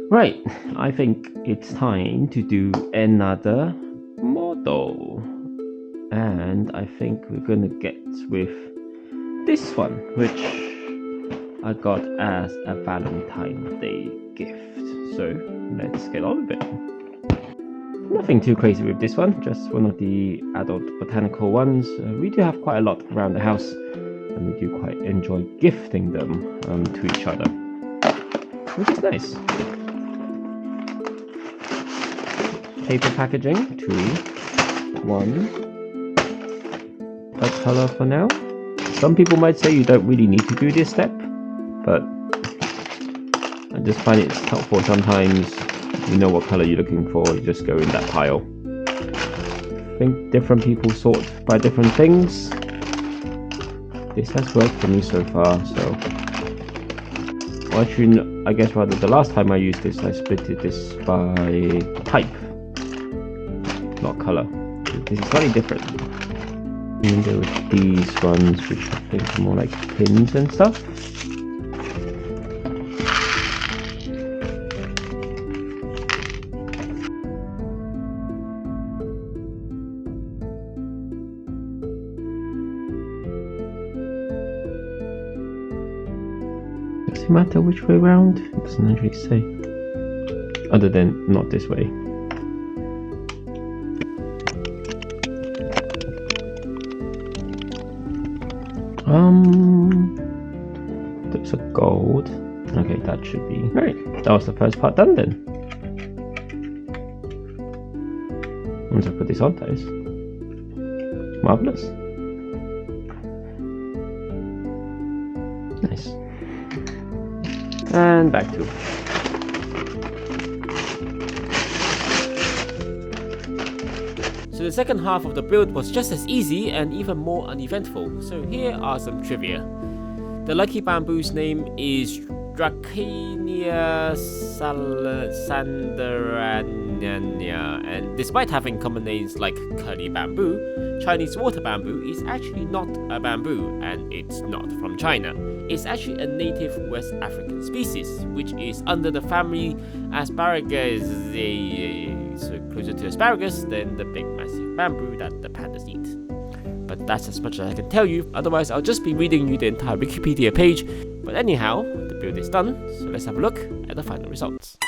Right, I think it's time to do another model. And I think we're gonna get with this one, which I got as a Valentine's Day gift. So let's get on with it. Nothing too crazy with this one, just one of the adult botanical ones. We do have quite a lot around the house, and we do quite enjoy gifting them to each other, which is nice. Paper packaging, 2, 1. That color for now. Some people might say you don't really need to do this step, but I just find it's helpful sometimes. You know what color you're looking for, you just go in that pile. I think different people sort by different things. This has worked for me so far, so... Well, actually, I guess rather the last time I used this, I split this by type, not color. This is slightly different. And there were these ones, which I think are more like pins and stuff. Does it matter which way around? It doesn't actually say. Other than not this way. There's a gold. Okay, that should be right. That was the first part done then. Once I put this on, that is marvelous. Nice. And back to. So the second half of the build was just as easy and even more uneventful, so here are some trivia. The lucky bamboo's name is Dracaena sanderania, and despite having common names like curly bamboo, Chinese water bamboo is actually not a bamboo, and it's not from China. It's actually a native West African species, which is under the family Asparagaceae, so closer to asparagus than the big massive bamboo that the pandas eat. But that's as much as I can tell you, otherwise I'll just be reading you the entire Wikipedia page. But anyhow, the build is done, so let's have a look at the final results.